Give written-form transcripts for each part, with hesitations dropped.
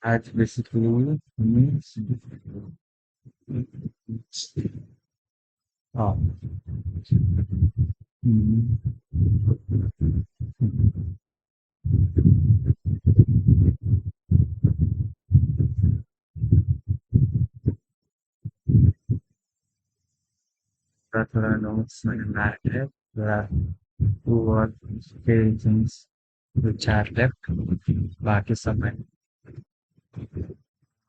आज बेसिकली हाँ। हम्म, थोड़ा थोड़ा नोट्स मैंने बनाया है, थोड़ा टू और पेजेस which are left, बाकी सब मैंने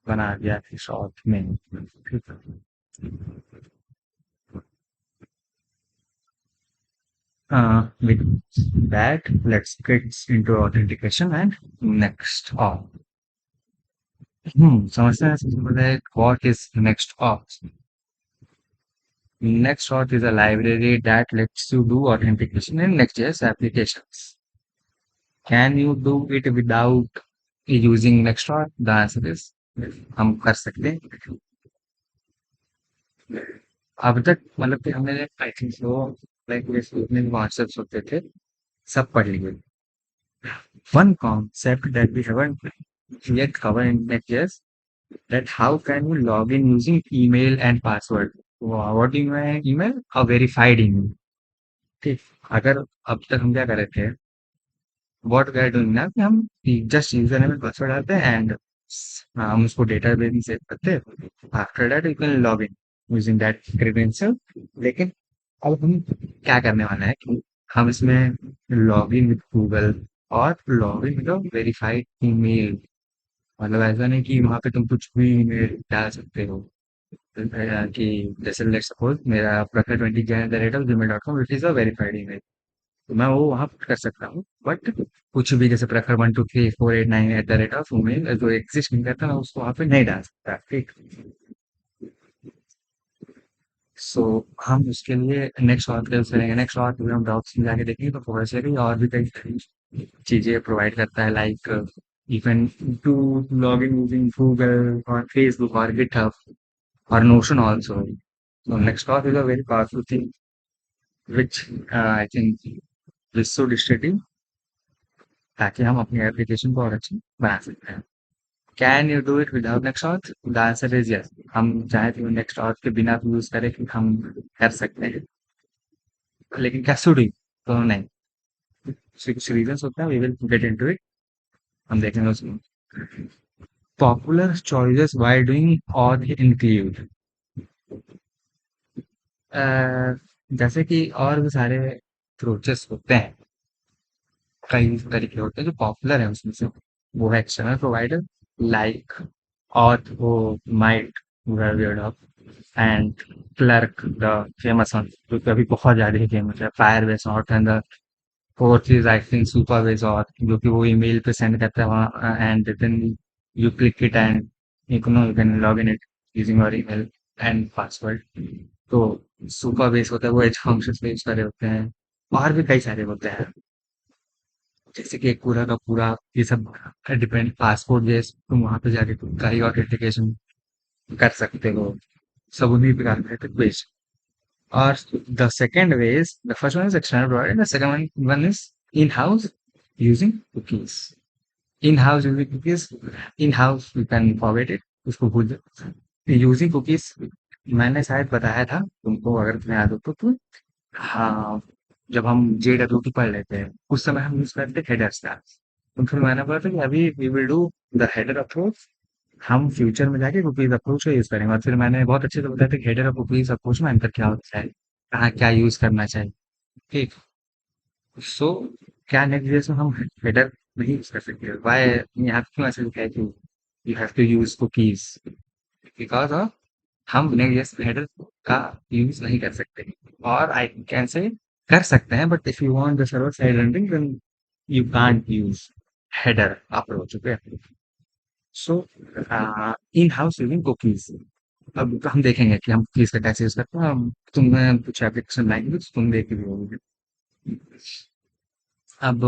बना दिया है शॉर्ट में। ठीक है। With that, let's get into authentication and next auth. समझते हैं सबसे पहले what is next auth? Next auth is a library that lets you do authentication in Next.js applications. Can you do it without using next auth? The answer is yes, हम कर सकते हैं। अब तक मतलब कि हमने आई थिंक सो लाइक जितने भी कॉन्सेप्ट्स होते थे सब पढ़ लिए। One concept that we haven't yet covered in Next.js, that how can you log in using email and password? What do you mean email? A verified email. ठीक। अगर अब तक हम क्या कर रहे थे, व्हाट वी आर डूइंग ना कि हम जस्ट यूजर नेम पासवर्ड डालते हैं एंड हम उसको डेटाबेस में सेव करते हैं। After that you can log in using that credential. लेकिन अब हम क्या करने वाले हैं कि हम इसमें लॉग इन विद गूगल और log in with verified email. मतलब ऐसा नहीं कि वहां पे तुम कुछ भी ईमेल डाल सकते हो। कि जैसे लेट सपोज मेरा प्रखर20@gmail.com it is a verified email, तो मैं वो वहाँ पुट कर सकता हूँ। बट कुछ भी जैसे प्रखर 123 489 email जो एग्जिस्ट नहीं करता, मैं उसको वहाँ पे नहीं डाल सकता। ठीक। सो हम उसके लिए नेक्स्ट और यूज करेंगे। नेक्स्ट और हम डॉक्स में जाके देखेंगे तो बहुत सारी और भी कई चीजें प्रोवाइड करता है, like even to log in using Google और फेसबुक और गिटहब और Notion also. So Nextdoor is a very powerful thing which I think is so distributing ताकि हम अपनी एप्लीकेशन को और अच्छी बना सकते हैं। Can you do it without NextAuth? The answer is yes. हम चाहे तो नेक्स्टॉर्थ के बिना भी यूज करें कि हम कर सकते हैं, लेकिन क्या सुडी तो नहीं। कुछ रीजंस होते हैं, we will get into it. हम देखेंगे उसमें। Popular choices why doing auth include, जैसे कि और भी सारे अप्रोचेस होते हैं, कई तरीके होते हैं जो पॉपुलर है उसमें से। वो है एक्सटर्नल प्रोवाइडर लाइक ऑथ वो might and Clerk the famous one, जो कि अभी बहुत ज्यादा ही फेमस है। Firebase auth and the fourth is I think Supabase auth, जो कि वो ईमेल पे सेंड करता है वहाँ and then you click it and you can log in it using your email and password. तो Supabase होता है वो एज फंक्शन पे यूज करे होते हैं। और भी कई सारे होते हैं, जैसे कि एक पूरा का पूरा ये सब डिपेंड पासपोर्ट जैसे तुम वहां पे जाके खुद का ही ऑथेंटिकेशन कर सकते हो। सब उन्हीं पे काम करते बेस्ड। और the second way is the first one is external provider, the second one is in house using cookies. In house using cookies, in house you can forget it, उसको भूल जाओ। यूजिंग कुकीज मैंने शायद बताया था तुमको, अगर तुम्हें याद हो तो तुम। हाँ, जब हम JWT पढ़ लेते हैं उस समय हम यूज करते हैं हेडर स्टार्स। तो फिर मैंने बोला था कि अभी we will do the header approach. हम फ्यूचर में जाके कुकीज अप्रोच का यूज करेंगे। और फिर मैंने बहुत अच्छे से बताया था कि हेडर और कुकीज अप्रोच में अंतर क्या होता है, कहाँ क्या यूज करना चाहिए। ठीक। सो क्या नेक्स्ट जेस में हम हेडर नहीं यूज कर सकते? वाई यहाँ पे क्यों ऐसा लिखा है कि you have to use cookies? Because of हम नेक्स्ट हेडर का यूज नहीं कर सकते। और आई कैन से कर सकते हैं, but if you want the server side rendering then you can't use header approach. Okay. So in house using cookies, अब हम देखेंगे कि हम कुकीज का कैसे यूज करते हैं। तुम्हें कुछ एप्लीकेशन लाएंगे तो तुम देख भी होंगे। अब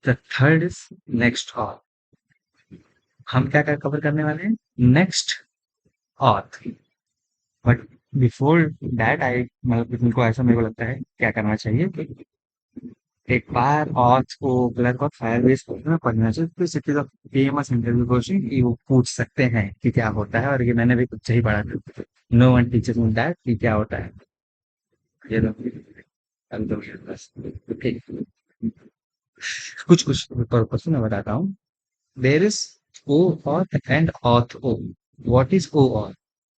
the third is next auth. हम क्या क्या कवर करने वाले हैं? Next auth. But before that I मतलब कि तुमको ऐसा मेरे को लगता है क्या करना चाहिए कि एक बार ऑथ को क्लर्क और फायरबेस में पढ़ना चाहिए, तो it is a famous interview question कि वो पूछ सकते हैं कि क्या होता है, और ये मैंने भी कुछ ही पढ़ा था। No one teachers me that कि क्या होता है। ये लो, अभी तो मेरे पास ठीक, कुछ कुछ पर्पस मैं बताता हूँ। There is O auth and auth O. What is O auth?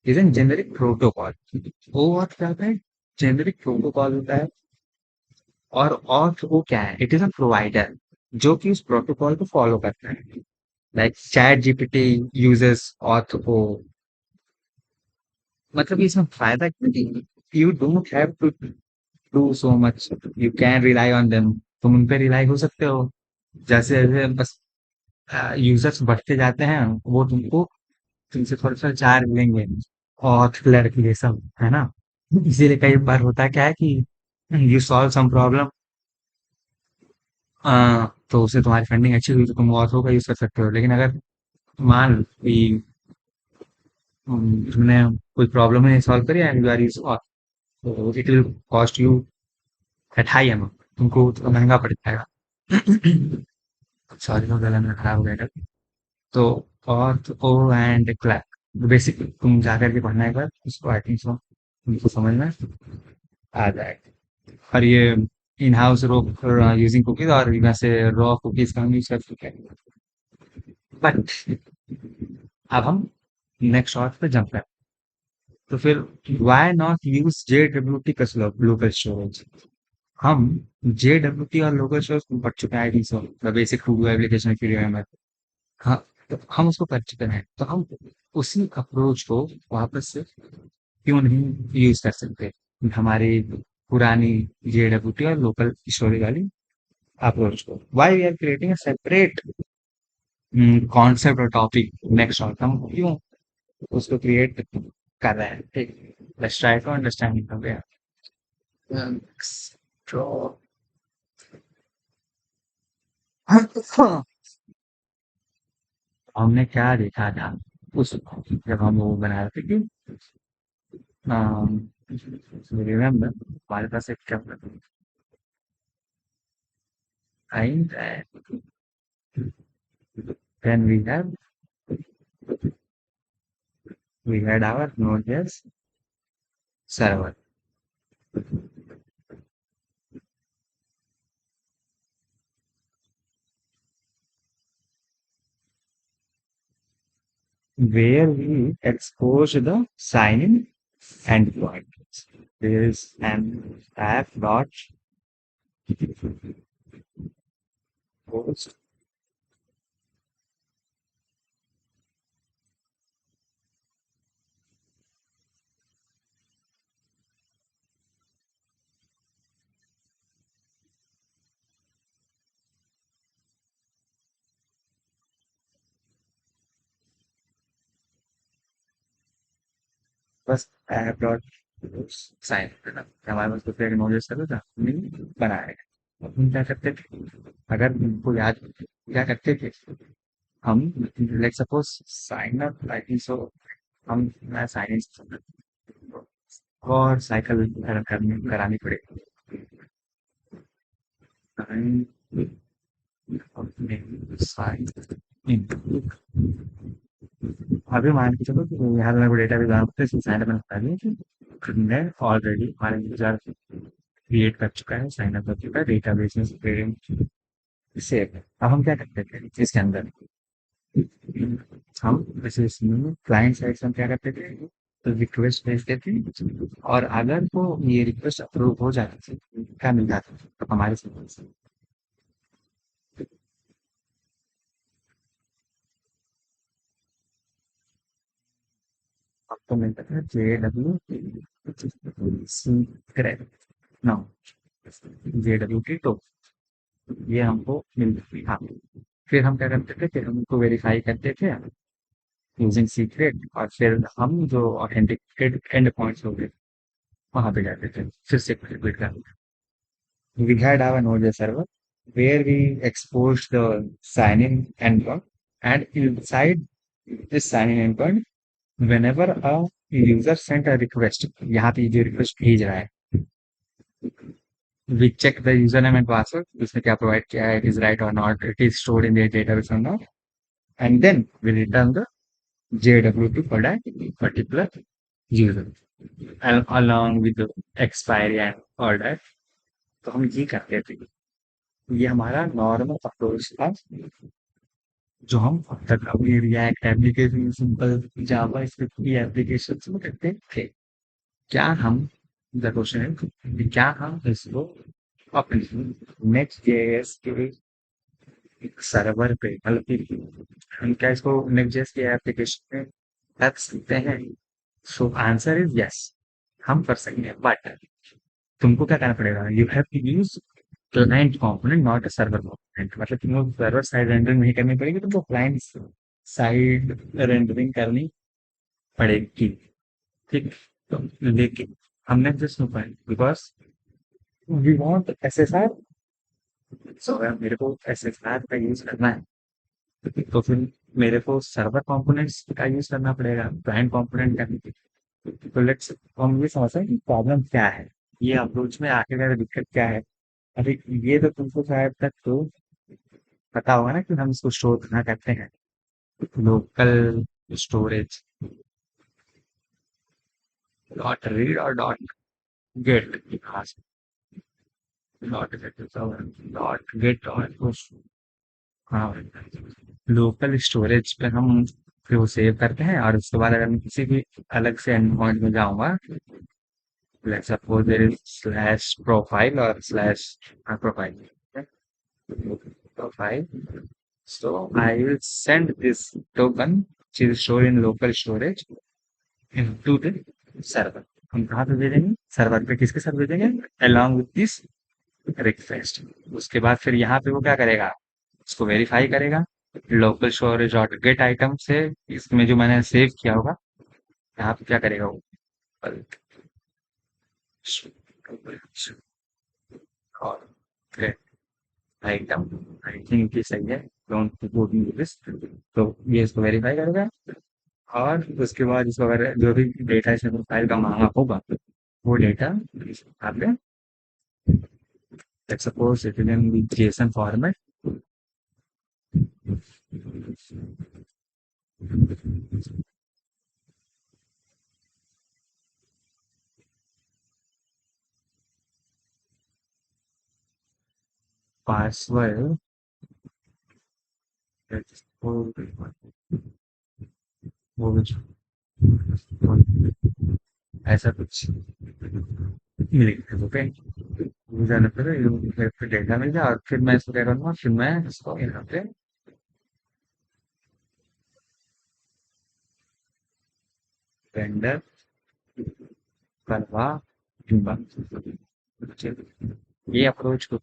Is an generic protocol. O auth क्या होता है? जेनेरिक प्रोटोकॉल होता है। और ऑथ ओ क्या है? इट इज अ प्रोवाइडर जो कि उस प्रोटोकॉल को फॉलो करता है। Like ChatGPT uses auth O. मतलब इसमें फायदा क्या? You don't have to do so much, you can rely on them. तुम उन पे रिलाई हो सकते हो। जैसे जैसे बस यूजर्स बढ़ते जाते हैं, वो तुमको तुमसे थोड़ा सा चार्ज लेंगे। ऑथ क्लर्क ये सब है ना। इसीलिए कई बार होता क्या है कि यू सॉल्व सम प्रॉब्लम, तो उससे तुम्हारी फंडिंग अच्छी हुई तो तुम ऑथो का यूज कर सकते हो। लेकिन अगर मान लो कि तुमने कोई प्रॉब्लम नहीं सॉल्व करी and you are use auth, तो it will cost you at high amount, तुमको थोड़ा महंगा पड़ जाएगा। सॉरी, तो गला मेरा खराब हो गया था। तो auth O and clerk basic तुम जाकर के पढ़ना एक बार उसको, आई थिंक सो तुमको समझ में आ जाएगा। और ये in house row using cookies, और वैसे रॉ कुकीज का हम यूज कर चुके हैं। बट अब हम नेक्स्ट शॉट पे जंप करते हैं। तो फिर व्हाई नॉट यूज JWT का लोकल स्टोरेज? हम JWT और लोकल स्टोरेज पढ़ चुके हैं, I think so the basic to do application PDM. हाँ, तो हम उसको कर चुके हैं, तो हम उसी अप्रोच को वापस से क्यों नहीं यूज कर सकते हमारी पुरानी JWT और लोकल स्टोरेज वाली अप्रोच को? Why we are creating a separate concept और टॉपिक नेक्स्ट और हम क्यों उसको क्रिएट कर रहे हैं? ठीक, लेट्स ट्राई टू अंडरस्टैंड हो गया। हमने क्या देखा था उस जब हम वो बना रहे थे कि रिमेम्बर हमारे पास एक क्या टाइम है, then we had our Node.js server where we expose the sign-in endpoint. There is an app dot post. बस ऐप डॉट साइन करना, हमारे पास तो फिर नोट सर्वर था, हमने बनाया है। अब हम क्या करते थे, अगर उनको याद, क्या करते थे हम, like suppose sign up I think so, हम मैं साइन इन और साइकिल करानी पड़ेगी। साइन अपने साइन इन, अभी मान के चलो कि यहाँ मेरे को डेटा भी जानते हैं, साइन अप मैंने बता दिया कि हमने ऑलरेडी हमारे यूजर क्रिएट कर चुका है, साइन अप कर चुका है, डेटाबेस में सेव है। अब हम क्या करते थे इसके अंदर, हम जैसे इसमें क्लाइंट साइड से हम क्या करते थे, तो रिक्वेस्ट भेजते थे, और अगर वो ये रिक्वेस्ट अप्रूव हो जाती थी, क्या मिलता था तो हमारे से आपको मिलता था JWT नो JWT टू, ये हमको मिलती थी। हाँ, फिर हम क्या करते थे, फिर हम उनको वेरीफाई करते थे यूजिंग सीक्रेट, और फिर हम जो ऑथेंटिकेटेड एंड पॉइंट्स हो गए वहां पे जाते थे, फिर से रिपीट कर। We had our Node.js server where we exposed the sign-in endpoint, and inside this sign-in endpoint, whenever a user sent a request, यहाँ पे जो request भेज रहा है, we check the user name and password, उसने क्या provide किया है, इट इज राइट और not, it is stored in the database और not, and then we return the JWT for that particular user along with the expiry and all that. तो हम ये करते थे, ये हमारा नॉर्मल अप्रोच था जो हम अब तक अपनी react application, simple Java script की एप्लीकेशन में करते थे। क्या हम, द क्वेश्चन है कि क्या हम इसको अपनी नेक्स्ट जेएस के सर्वर पे, मतलब कि हम क्या इसको नेक्स्ट जेएस की एप्लीकेशन में रख सकते हैं? सो आंसर इज यस, हम कर सकते हैं, बट तुमको क्या करना पड़ेगा, you have to use client component not a server component. मतलब तुमको सर्वर साइड रेंडरिंग नहीं करनी पड़ेगी, तुमको क्लाइंट साइड रेंडरिंग करनी पड़ेगी। ठीक, तो लेकिन हमने just no point because we want SSR. So अगर मेरे को एसएसआर का यूज करना है तो फिर मेरे को सर्वर कंपोनेंट्स का यूज करना पड़ेगा, क्लाइंट कंपोनेंट का। तो लेट्स हम ये समझते हैं कि प्रॉब्लम क्या है, ये अप्रोच में आखिरकार दिक्कत क्या है। अभी ये तो तुमको शायद तक तो पता होगा ना कि हम इसको स्टोर कहाँ करते हैं, लोकल स्टोरेज डॉट रीड और dot gate, dot gate dot gate और हाँ, लोकल स्टोरेज पे हम फिर वो सेव करते हैं, और उसके बाद अगर मैं किसी भी अलग से एंड पॉइंट में जाऊंगा, let's suppose there is slash profile or slash profile, okay? Profile. So I will send this token which is stored in local storage into the server. हम कहाँ पे भेजेंगे, सर्वर पे। किसके साथ भेजेंगे, along with this रिक्वेस्ट। उसके बाद फिर यहाँ पे वो क्या करेगा, इसको वेरीफाई करेगा local storage dot gate item से, इसमें जो मैंने सेव किया होगा, यहाँ पे क्या करेगा वो, और आइटम, आई थिंक ये सही है, डोंट गो दिस। तो ये इसको वेरीफाई करेगा, और उसके बाद इसको अगर जो भी डेटा इसमें प्रोफाइल का मांगा होगा, वो डेटा यहाँ पे, let's suppose it is in JSON format, password, वो ऐसा कुछ लिख ओके, जाने पर मेरे पे डेटा मिल जाए, और फिर मैं इसको क्या करूँगा, फिर मैं इसको यहाँ पे रेंडर करवा दूंगा। ये अप्रोच को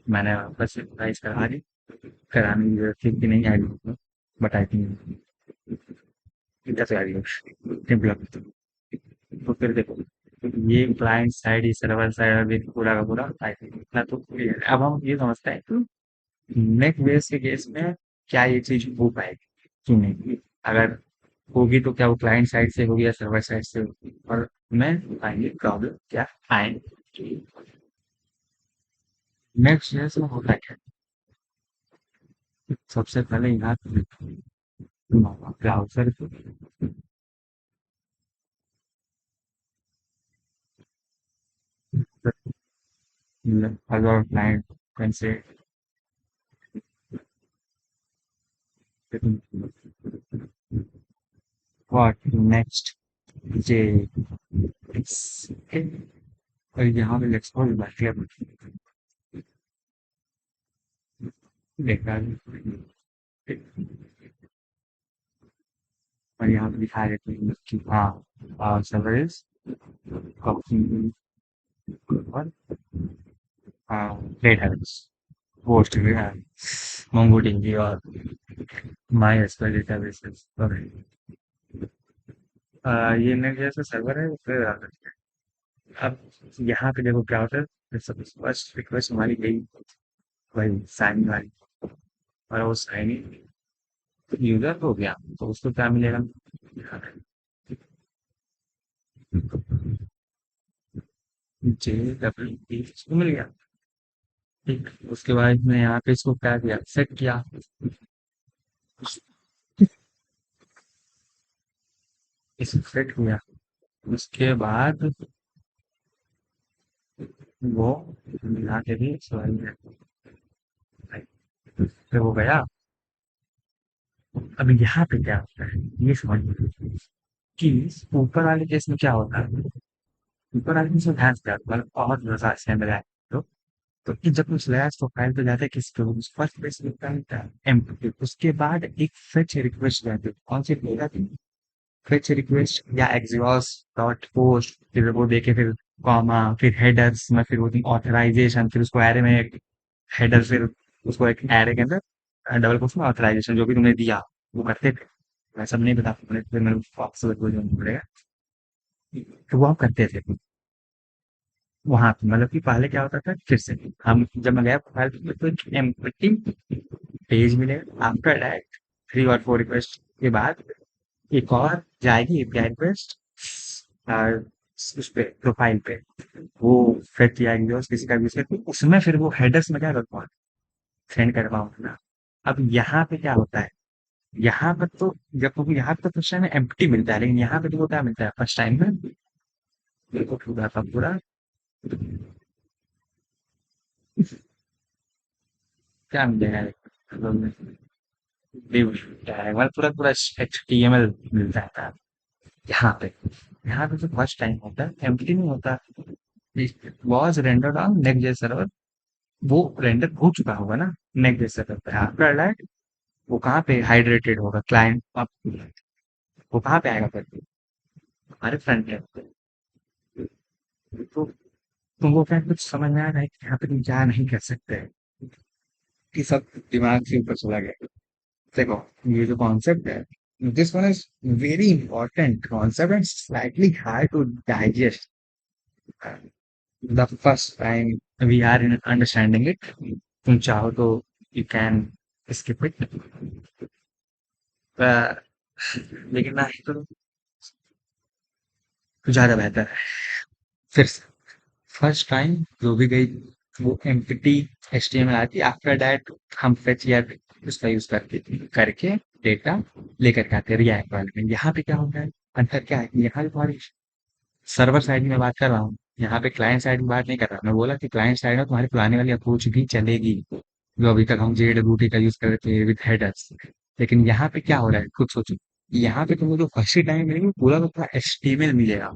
मैंने वापस से रिवाइज करा दी, कराने की जरूरत थी कि नहीं, I don't know, but I think that's very good. तो फिर देखो, ये क्लाइंट साइड, ये सर्वर साइड, और ये पूरा का पूरा आई थिंक इतना तो clear है। अब हम ये समझते हैं कि नेक बेस के केस में क्या ये चीज हो पाएगी कि नहीं, अगर होगी तो क्या वो क्लाइंट साइड से होगी या सर्वर साइड से होगी, और हमें बताएंगे प्रॉब्लम क्या आएंगे। नेक्स्ट बेस में होता क्या, सबसे पहले यहाँ ब्राउजर अगर client can say what next J और यहाँ पे लेट्स सपोज बैठिए देखा, और यहाँ पे दिखा देते हैं कि हाँ सर्वर इज कॉपी और डेटाबेस पोस्ट मोंगोडीबी और माई एसक्यूएल डेटाबेसेस, और ये नेट जैसा सर्वर है फिर अब यहाँ पे देखो क्या होता है, फिर सब फर्स्ट रिक्वेस्ट हमारी गई वही साइन वाली, और वो साइन यूजर हो गया, तो उसको क्या मिलेगा, जे डब्ल्यू पी इसको मिल गया। ठीक, उसके बाद मैं यहाँ पे इसको क्या किया, सेट किया। इसको सेट किया, उसके बाद वो मिला के भी सॉरी फिर वो गया। अब यहाँ पे क्या होता है ये समझ में कि ऊपर वाले केस में क्या होता है। ऊपर वाले में ध्यान से मतलब बहुत मजा से मेरा तो कि जब उस लैस प्रोफाइल पे जाते हैं किस पे फर्स्ट पेज लिखता है एम्प्टी, उसके बाद एक फेच रिक्वेस्ट जाती है कौन सी भेजा थी, फेच रिक्वेस्ट या एक्सॉस डॉट पोस्ट, फिर वो देखे फिर कॉमा फिर हेडर्स में फिर वो ऑथराइजेशन, फिर उसको एरे में हेडर, फिर उसको एक एरे के अंदर डबल कोट्स में ऑथराइजेशन जो भी तुमने दिया वो करते थे। मैं सब नहीं बता फिर मैंने आपसे पड़ेगा, तो वो हम करते थे वहां पे। मतलब कि पहले क्या होता था, फिर से हम जब मैं गया प्रोफाइल पे तो एक एम्प्टी पेज मिलेगा, आफ्टर दैट 3 और 4 रिक्वेस्ट के बाद एक और जाएगी एपीआई रिक्वेस्ट और उस पे प्रोफाइल पे वो फिर किया एक्सॉस्ट किसी का यूज करके उसमें फिर वो हेडर्स में क्या करता हूँ, सेंड कर पाऊंगा ना। अब यहाँ पे क्या होता है, यहाँ पर तो जब तुमको यहाँ पे तो फर्स्ट टाइम में एम्प्टी मिलता है, लेकिन यहाँ पे तो वो क्या मिलता है फर्स्ट टाइम में बिल्कुल पूरा का पूरा क्या मिलेगा, div टैग मतलब पूरा पूरा एचटीएमएल मिल जाता है यहाँ पे। यहाँ पे जो फर्स्ट टाइम होता है एम्प्टी नहीं होता, was rendered on next J server, वो रेंडर हो चुका होगा ना नेक्स्ट जे सर्वर पे। आफ्टर दैट वो कहाँ पे हाइड्रेटेड होगा क्लाइंट, वो कहाँ पे आएगा फिर हमारे फ्रंट एंड पे। तो तुमको क्या कुछ समझ में आ रहा है कि यहाँ पे तुम क्या नहीं कर सकते, कि सब दिमाग से ऊपर चला गया। देखो ये जो कॉन्सेप्ट है, this one is very important concept and slightly hard to digest the first time we are in understanding it. तुम चाहो तो यू कैन स्किप इट, लेकिन ना ही तो ज्यादा बेहतर है। फिर फर्स्ट टाइम जो भी गई वो एम्प्टी एचटीएमएल आती, आफ्टर दैट हम फेच या उसका यूज करके करके डेटा लेकर के आते हैं रिएक्ट वाले में। यहाँ पे क्या होता है, अंतर क्या है, यहाँ पे तुम्हारी सर्वर साइड में बात कर रहा हूँ, यहाँ पे क्लाइंट साइड में बात नहीं कर रहा। मैं बोला कि क्लाइंट साइड में तुम्हारी पुरानी वाली अप्रोच भी चलेगी जो अभी तक हम जेडब्ल्यूटी का यूज कर रहे थे विद हेडर्स। लेकिन यहाँ पे क्या हो रहा है खुद सोचो, यहाँ पे तुमको जो फर्स्ट टाइम मिलेगी पूरा का पूरा एचटीएमएल मिलेगा,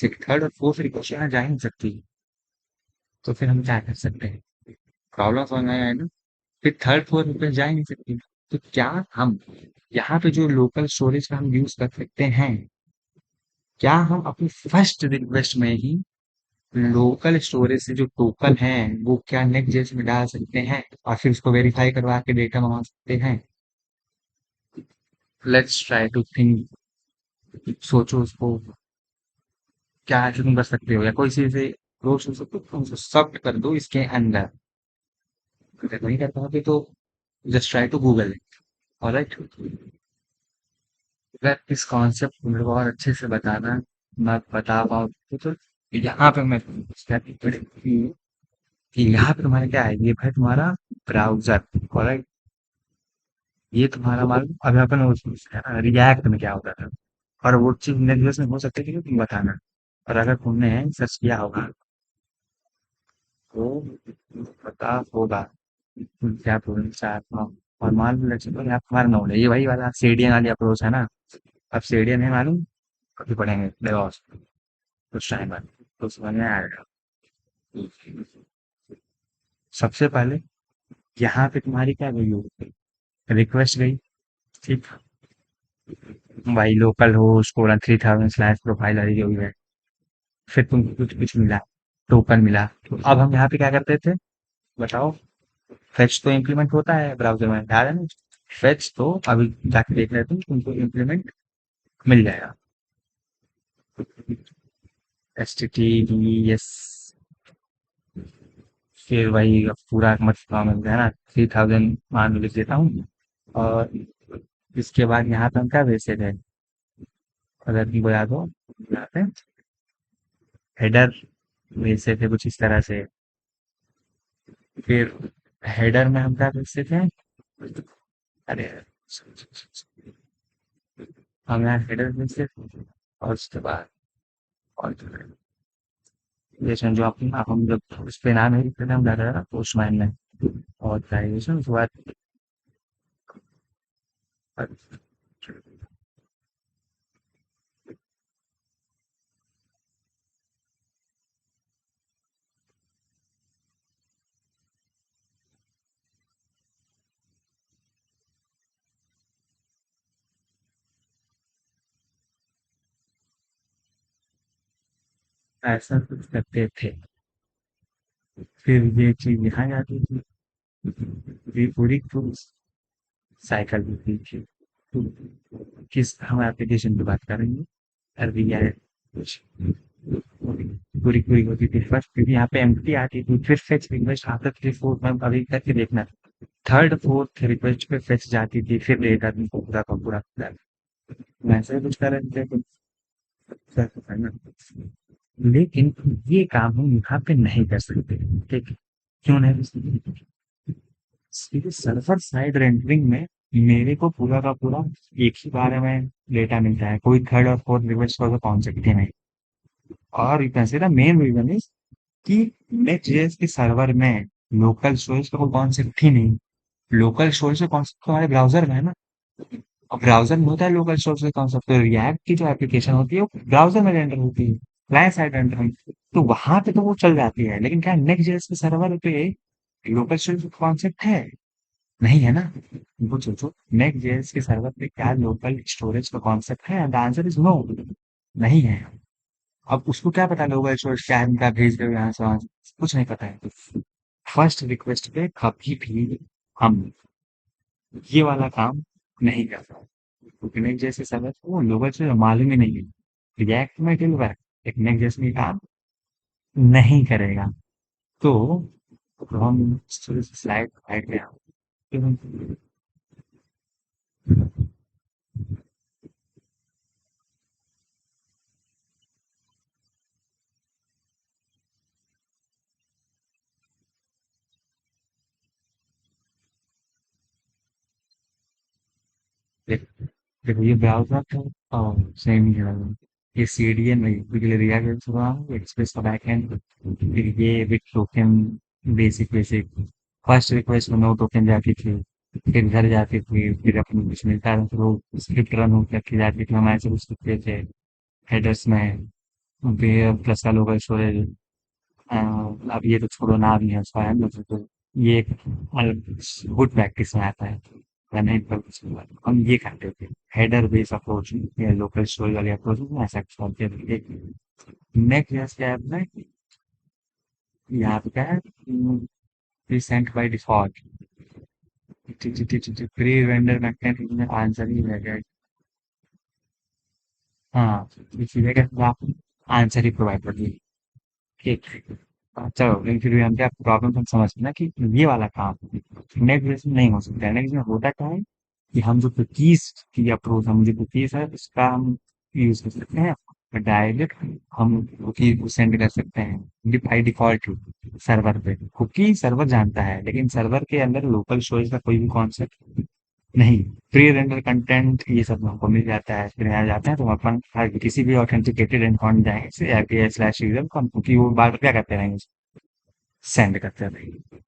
थर्ड और फोर्थ रिक्वेस्ट यहाँ जा ही नहीं सकती। तो फिर हम क्या कर सकते हैं, प्रॉब्लम समझ में आया ना। फिर थर्ड फोर्थ रिक्वेस्ट जा ही नहीं सकती, तो क्या हम यहाँ पे जो लोकल स्टोरेज का हम यूज कर सकते हैं, क्या हम अपनी फर्स्ट रिक्वेस्ट में ही लोकल स्टोरेज से जो टोकन है वो क्या नेक्स्ट जेस में डाल सकते हैं और फिर उसको वेरीफाई करवा के डेटा मंगा सकते हैं। लेट्स ट्राई टू थिंक, सोचो उसको क्या ऐसे तुम कर सकते हो या कोई सी ऐसे रोज हो सकते हो तुम सब कर दो इसके अंदर। अगर नहीं कर पाओगे तो just try to Google it. Alright, अगर इस कॉन्सेप्ट को मेरे को और अच्छे से बताना मैं बता पाऊँ तो यहाँ पे मैं कि यहाँ पे तुम्हारा क्या है, ये भाई तुम्हारा ब्राउजर। ऑलराइट, ये तुम्हारा मालूम अभी अपन है ना रिएक्ट में क्या होता था, और वो चीज नेटवर्क में हो सकती है कि तुम बताना। और अगर तुमने सर्च किया होगा तो पता होगा तुम क्या बोलना चाहता हूँ। और मान लो लक्ष्य तो यहाँ तुम्हारा नॉलेज ये वही वाला सेडियन वाली अप्रोच है ना। अब सेडियन है मालूम, कभी पढ़ेंगे डेवॉप्स कुछ टाइम बाद तो समझ में आएगा। सबसे पहले यहाँ पे तुम्हारी क्या गई होगी, रिक्वेस्ट गई। ठीक, भाई लोकल होस्ट कोलन 3000 प्रोफाइल आई हुई है, फिर तुमको कुछ कुछ मिला, टोकन मिला। तो अब हम यहाँ पे क्या करते थे बताओ, फेच तो इम्प्लीमेंट होता है ब्राउजर में याद है ना। फेच तो अभी जाके देख रहे थे तुमको इम्प्लीमेंट मिल जाएगा, H T T P S, फिर वही अब पूरा मतलब मिल है ना 3000 मान लो लिख देता हूँ। और इसके बाद यहाँ पे हम क्या भेजते थे, अगर तुमको याद हो यहाँ पे हेडर भेजते थे कुछ इस तरह से। फिर हेडर में हम क्या भेजते थे, अरे हम यहाँ हेडर भेजते थे, और उसके बाद और जो आप हम जब उस पे नाम है लिखते थे, हम डाला था पोस्टमैन में, और प्राइवेशन उसके बाद ऐसा कुछ करते थे। फिर ये चीज यहाँ जाती थी, ये पूरी साइकिल होती थी। तो किस हम एप्लीकेशन की बात करेंगे, अरबी या कुछ पूरी पूरी होती थी। फर्स्ट क्योंकि यहाँ पे एम्प्टी आती थी, फिर फेच रिक्वेस्ट आता थी, फोर्थ में अभी करके देखना, थर्ड फोर्थ रिक्वेस्ट पे फेच जाती थी, फिर एक आदमी को पूरा का पूरा वैसे कुछ कर रहे थे लेकिन ये काम हम यहाँ पे नहीं कर सकते। ठीक है? क्यों नहीं कर सकते? सीधे सर्वर साइड रेंडरिंग में मेरे को पूरा का पूरा एक ही बारे में डेटा मिलता है, कोई थर्ड और फोर्थ रिक्वेस्ट का कॉन्सेप्ट ही नहीं। और you can say the main reason is कि नेक्स्ट.जेएस के सर्वर में लोकल स्टोरेज का कोई कॉन्सेप्ट ही नहीं। लोकल स्टोरेज का कॉन्सेप्ट तो हमारे ब्राउजर में है ना। और ब्राउजर में होता है लोकल स्टोरेज का कॉन्सेप्ट, तो रिएक्ट की जो एप्लीकेशन होती है वो ब्राउजर में रेंडर होती है, क्लाइंट साइड रेंडर होती है, तो वहां पे तो वो चल जाती है। लेकिन क्या नेक्स्ट जेएस के सर्वर पे लोकल स्टोरेज का कॉन्सेप्ट है? नहीं है ना। वो सोचो, नेक्स्ट जेएस के सर्वर पे क्या लोकल स्टोरेज का कॉन्सेप्ट है? द आंसर इज नो, नहीं है। अब उसको क्या पता लोकल स्टोरेज क्या है, क्या भेज रहे हो यहाँ से वहां से, कुछ नहीं पता है। तो फर्स्ट रिक्वेस्ट पे कभी भी हम ये वाला काम नहीं कर सकते, क्योंकि नेक्स्ट जैसे सर्वर वो लोकल से मालूम ही नहीं है। रिएक्ट में टिल वर्क एक नेक्स्ट जैसे में काम नहीं करेगा। तो हम स्लाइड फाइड पे देखो ये ब्राउज़र तो सेम ही है। ये सीडीएन नहीं, क्योंकि रिएक्ट से हुआ एक्सप्रेस का बैकएंड, फिर ये bit token, basic basic first request में नो टोकन जाती थी, फिर घर जाती थी, फिर अपनी कुछ मिलता था, फिर वो स्क्रिप्ट रन होकर के जाती थी, हम ऐसे कुछ लिखते थे हेडर्स में, फिर प्लस का लोकल स्टोरेज। अब ये तो छोड़ो, नाम ही है उसका, है ना, तो ये एक अलग गुड प्रैक्टिस में आता है। या नहीं तो कुछ नहीं। हम ये करते थे हेडर बेस अप्रोच या लोकल स्टोरेज वाली अप्रोच में ऐसा कुछ करते थे। नेक्स्ट जैसे क्या है अपना, यहाँ पे क्या है, precinct by default pre render content में आंसर ही रहेगा। हाँ, इसीलिए कहते हैं आप आंसर ही प्रोवाइड कर दिए। ठीक है। चलो, लेकिन फिर भी हम क्या प्रॉब्लम हम समझते हैं ना कि ये वाला काम नेक्स्ट बेस में नहीं हो सकता है। नेक्स्ट में होता क्या है कि हम जो कुकीज की अप्रोच, हम जो कुकीज है उसका हम यूज कर सकते हैं डायरेक्ट, हम कुकी को सेंड कर सकते हैं बाई डिफॉल्ट सर्वर पे। कुकी सर्वर जानता है, लेकिन सर्वर के अंदर लोकल स्टोरेज का कोई भी कॉन्सेप्ट नहीं। प्री रेंडर कंटेंट ये सब हमको मिल जाता है, फिर यहाँ जाते हैं तो हम अपन किसी भी ऑथेंटिकेटेड एंड जाएंगे से एपीआई स्लैश यूजर को हम कुकी वो बार बार क्या करते रहेंगे, सेंड करते रहेंगे।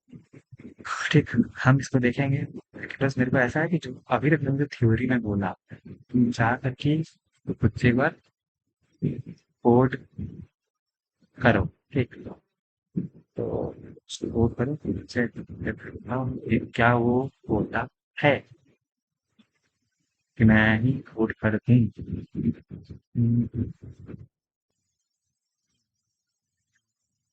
ठीक, हम इसको देखेंगे। बस मेरे को ऐसा है कि जो अभी तक तुमने थ्योरी में बोला, तुम चाह कर कि खुद से एक बार कोड करो। ठीक, तो उसको कोड करो, फिर से देखो कि क्या वो होता है कि मैं ही कोड करती हूँ।